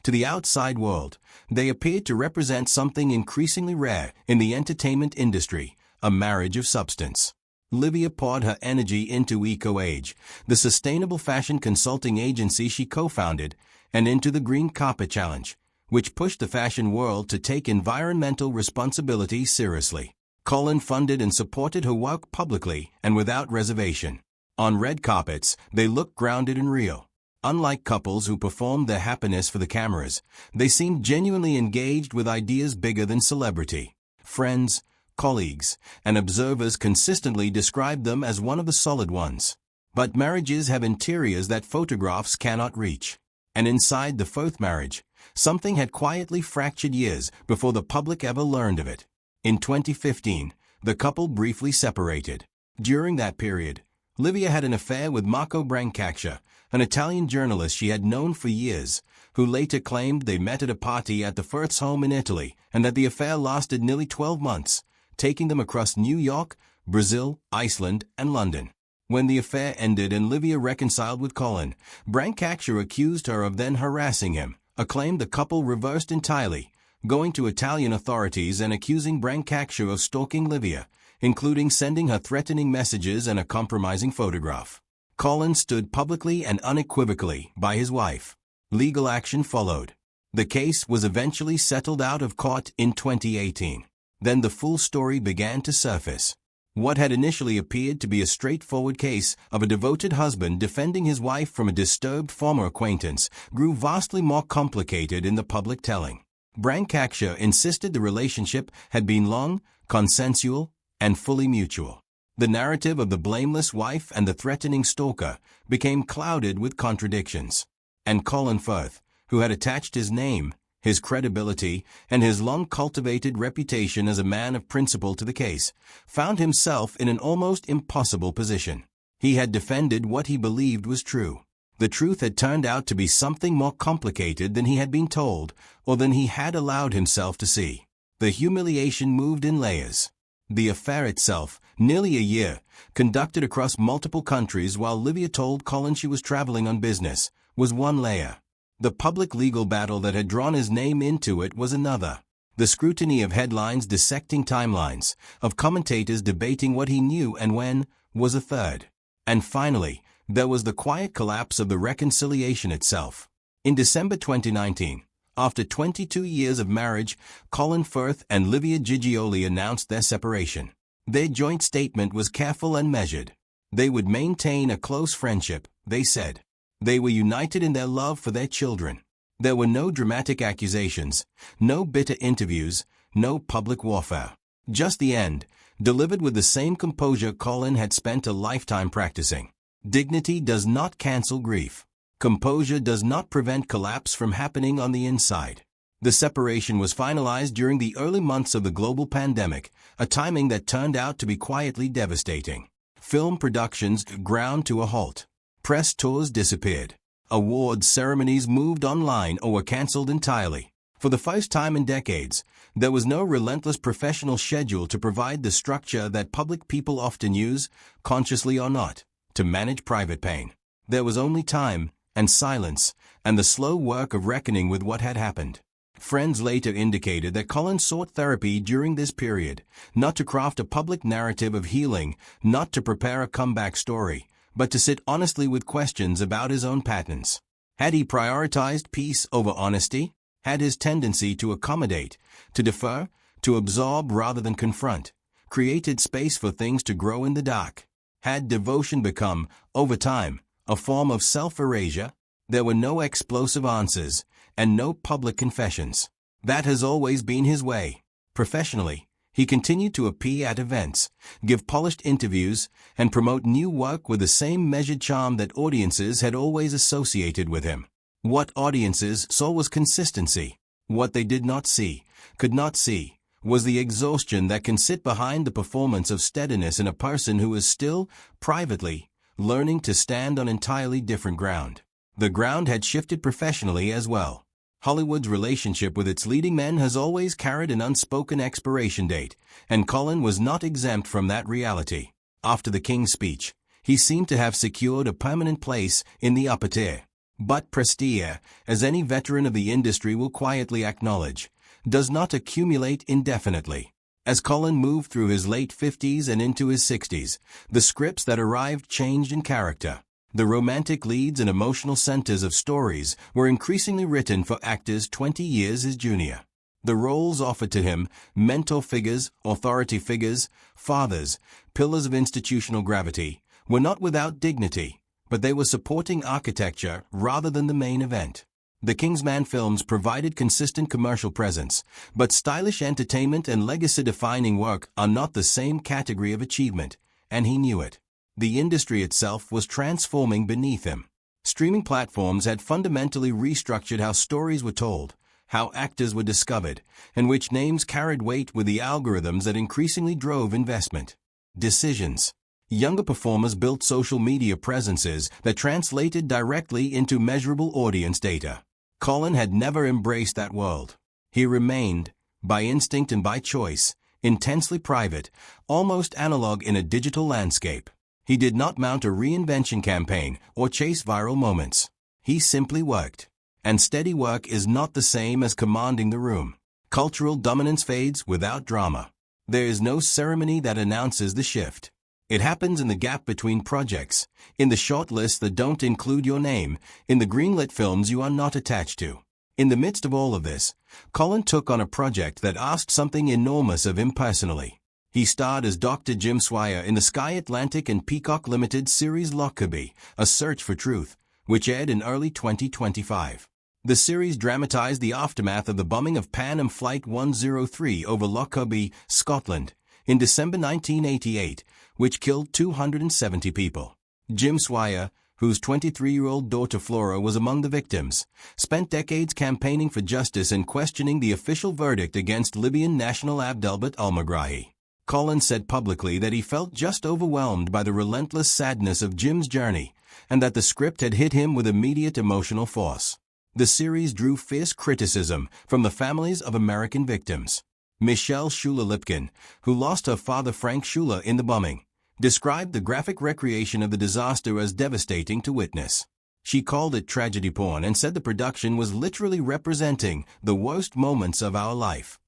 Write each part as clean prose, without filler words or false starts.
To the outside world, they appeared to represent something increasingly rare in the entertainment industry, a marriage of substance. Livia poured her energy into Eco-Age, the sustainable fashion consulting agency she co-founded, and into the Green Carpet Challenge, which pushed the fashion world to take environmental responsibility seriously. Colin funded and supported her work publicly and without reservation. On red carpets, they looked grounded and real. Unlike couples who performed their happiness for the cameras, they seemed genuinely engaged with ideas bigger than celebrity. Friends, colleagues, and observers consistently described them as one of the solid ones. But marriages have interiors that photographs cannot reach. And inside the Firth marriage, something had quietly fractured years before the public ever learned of it. In 2015, the couple briefly separated. During that period, Livia had an affair with Marco Brancaccia, an Italian journalist she had known for years, who later claimed they met at a party at the Firth's home in Italy and that the affair lasted nearly 12 months, taking them across New York, Brazil, Iceland, and London. When the affair ended and Livia reconciled with Colin, Brancaccia accused her of then harassing him, a claim the couple reversed entirely, going to Italian authorities and accusing Brancaccia of stalking Livia, including sending her threatening messages and a compromising photograph. Colin stood publicly and unequivocally by his wife. Legal action followed. The case was eventually settled out of court in 2018. Then the full story began to surface. What had initially appeared to be a straightforward case of a devoted husband defending his wife from a disturbed former acquaintance grew vastly more complicated in the public telling. Brancaccia insisted the relationship had been long, consensual, and fully mutual. The narrative of the blameless wife and the threatening stalker became clouded with contradictions. And Colin Firth, who had attached his name, his credibility, and his long-cultivated reputation as a man of principle to the case, found himself in an almost impossible position. He had defended what he believed was true. The truth had turned out to be something more complicated than he had been told, or than he had allowed himself to see. The humiliation moved in layers. The affair itself, nearly a year, conducted across multiple countries while Livia told Colin she was traveling on business, was one layer. The public legal battle that had drawn his name into it was another. The scrutiny of headlines dissecting timelines, of commentators debating what he knew and when, was a third. And finally, there was the quiet collapse of the reconciliation itself. In December 2019, after 22 years of marriage, Colin Firth and Livia Gigioli announced their separation. Their joint statement was careful and measured. They would maintain a close friendship, they said. They were united in their love for their children. There were no dramatic accusations, no bitter interviews, no public warfare. Just the end, delivered with the same composure Colin had spent a lifetime practicing. Dignity does not cancel grief. Composure does not prevent collapse from happening on the inside. The separation was finalized during the early months of the global pandemic, a timing that turned out to be quietly devastating. Film productions ground to a halt. Press tours disappeared. Awards ceremonies moved online or were cancelled entirely. For the first time in decades, there was no relentless professional schedule to provide the structure that public people often use, consciously or not, to manage private pain. There was only time, and silence, and the slow work of reckoning with what had happened. Friends later indicated that Colin sought therapy during this period, not to craft a public narrative of healing, not to prepare a comeback story, but to sit honestly with questions about his own patterns. Had he prioritized peace over honesty? Had his tendency to accommodate, to defer, to absorb rather than confront, created space for things to grow in the dark? Had devotion become, over time, a form of self-erasure? There were no explosive answers, and no public confessions. That has always been his way. Professionally, he continued to appear at events, give polished interviews, and promote new work with the same measured charm that audiences had always associated with him. What audiences saw was consistency. What they did not see, could not see, was the exhaustion that can sit behind the performance of steadiness in a person who is still, privately, learning to stand on entirely different ground. The ground had shifted professionally as well. Hollywood's relationship with its leading men has always carried an unspoken expiration date, and Colin was not exempt from that reality. After the King's speech, he seemed to have secured a permanent place in the upper tier. But prestige, as any veteran of the industry will quietly acknowledge, does not accumulate indefinitely. As Colin moved through his late 50s and into his 60s, the scripts that arrived changed in character. The romantic leads and emotional centers of stories were increasingly written for actors 20 years his junior. The roles offered to him, mentor figures, authority figures, fathers, pillars of institutional gravity, were not without dignity, but they were supporting architecture rather than the main event. The Kingsman films provided consistent commercial presence, but stylish entertainment and legacy-defining work are not the same category of achievement, and he knew it. The industry itself was transforming beneath him. Streaming platforms had fundamentally restructured how stories were told, how actors were discovered, and which names carried weight with the algorithms that increasingly drove investment decisions. Younger performers built social media presences that translated directly into measurable audience data. Colin had never embraced that world. He remained, by instinct and by choice, intensely private, almost analog in a digital landscape. He did not mount a reinvention campaign or chase viral moments. He simply worked. And steady work is not the same as commanding the room. Cultural dominance fades without drama. There is no ceremony that announces the shift. It happens in the gap between projects, in the short lists that don't include your name, in the greenlit films you are not attached to. In the midst of all of this, Colin took on a project that asked something enormous of him personally. He starred as Dr. Jim Swire in the Sky Atlantic and Peacock Limited series Lockerbie, A Search for Truth, which aired in early 2025. The series dramatized the aftermath of the bombing of Pan Am Flight 103 over Lockerbie, Scotland, in December 1988, which killed 270 people. Jim Swire, whose 23-year-old daughter Flora was among the victims, spent decades campaigning for justice and questioning the official verdict against Libyan national Abdelbet al-Megrahi. Colin said publicly that he felt just overwhelmed by the relentless sadness of Jim's journey, and that the script had hit him with immediate emotional force. The series drew fierce criticism from the families of American victims. Michelle Schuler-Lipkin, who lost her father Frank Schuler in the bombing, described the graphic recreation of the disaster as devastating to witness. She called it tragedy porn and said the production was literally representing the worst moments of our life.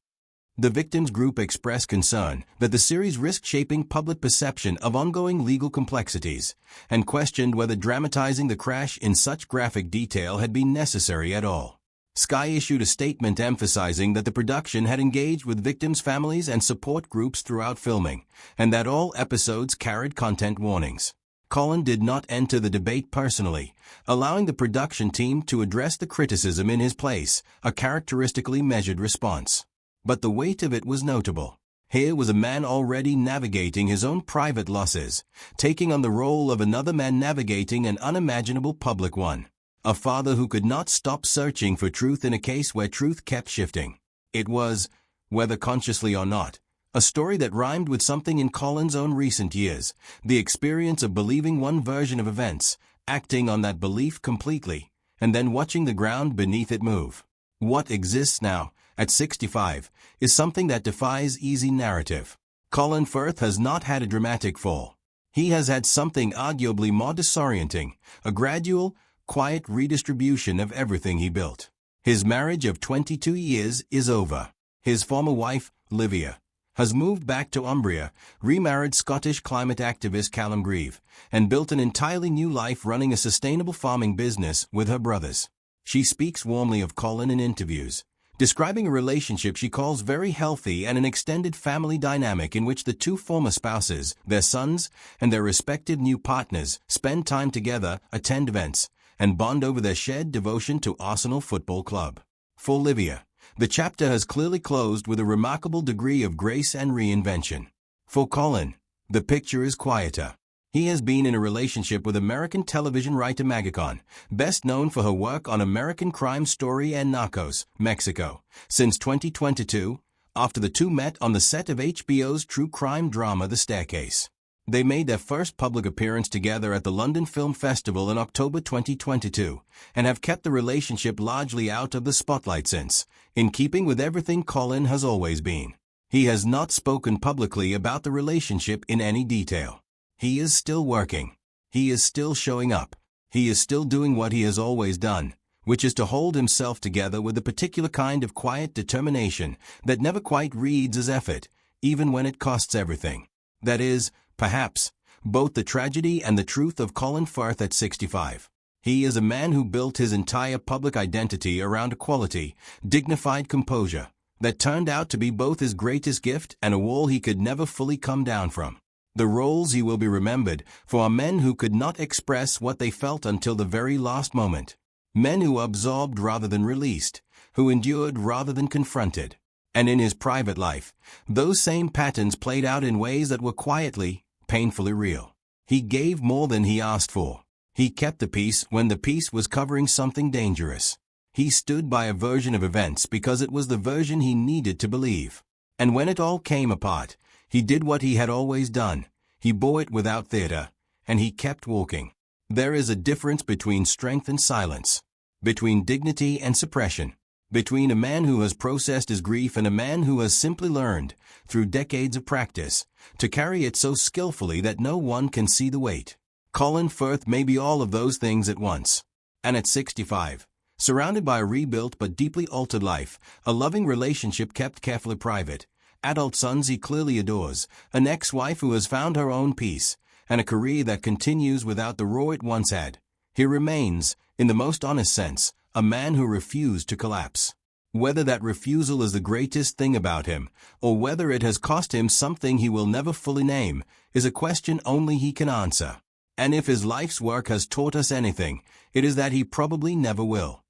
The victims group expressed concern that the series risked shaping public perception of ongoing legal complexities, and questioned whether dramatizing the crash in such graphic detail had been necessary at all. Sky issued a statement emphasizing that the production had engaged with victims' families and support groups throughout filming, and that all episodes carried content warnings. Colin did not enter the debate personally, allowing the production team to address the criticism in his place, a characteristically measured response. But the weight of it was notable. Here was a man already navigating his own private losses, taking on the role of another man navigating an unimaginable public one. A father who could not stop searching for truth in a case where truth kept shifting. It was, whether consciously or not, a story that rhymed with something in Colin's own recent years, the experience of believing one version of events, acting on that belief completely, and then watching the ground beneath it move. What exists now, at 65, is something that defies easy narrative. Colin Firth has not had a dramatic fall. He has had something arguably more disorienting, a gradual, quiet redistribution of everything he built. His marriage of 22 years is over. His former wife, Livia, has moved back to Umbria, remarried Scottish climate activist Callum Grieve, and built an entirely new life running a sustainable farming business with her brothers. She speaks warmly of Colin in interviews, describing a relationship she calls very healthy and an extended family dynamic in which the two former spouses, their sons, and their respective new partners spend time together, attend events, and bond over their shared devotion to Arsenal Football Club. For Livia, the chapter has clearly closed with a remarkable degree of grace and reinvention. For Colin, the picture is quieter. He has been in a relationship with American television writer Maggie Kahn, best known for her work on American Crime Story and Narcos, Mexico, since 2022, after the two met on the set of HBO's true crime drama The Staircase. They made their first public appearance together at the London Film Festival in October 2022, and have kept the relationship largely out of the spotlight since, in keeping with everything Colin has always been. He has not spoken publicly about the relationship in any detail. He is still working. He is still showing up. He is still doing what he has always done, which is to hold himself together with a particular kind of quiet determination that never quite reads as effort, even when it costs everything. That is, perhaps, both the tragedy and the truth of Colin Firth at 65. He is a man who built his entire public identity around a quality, dignified composure, that turned out to be both his greatest gift and a wall he could never fully come down from. The roles he will be remembered for are men who could not express what they felt until the very last moment. Men who absorbed rather than released, who endured rather than confronted. And in his private life, those same patterns played out in ways that were quietly, painfully real. He gave more than he asked for. He kept the peace when the peace was covering something dangerous. He stood by a version of events because it was the version he needed to believe. And when it all came apart, he did what he had always done. He bore it without theater, and he kept walking. There is a difference between strength and silence, between dignity and suppression, between a man who has processed his grief and a man who has simply learned, through decades of practice, to carry it so skillfully that no one can see the weight. Colin Firth may be all of those things at once. And at 65, surrounded by a rebuilt but deeply altered life, a loving relationship kept carefully private, adult sons he clearly adores, an ex-wife who has found her own peace, and a career that continues without the roar it once had, he remains, in the most honest sense, a man who refused to collapse. Whether that refusal is the greatest thing about him, or whether it has cost him something he will never fully name, is a question only he can answer. And if his life's work has taught us anything, it is that he probably never will.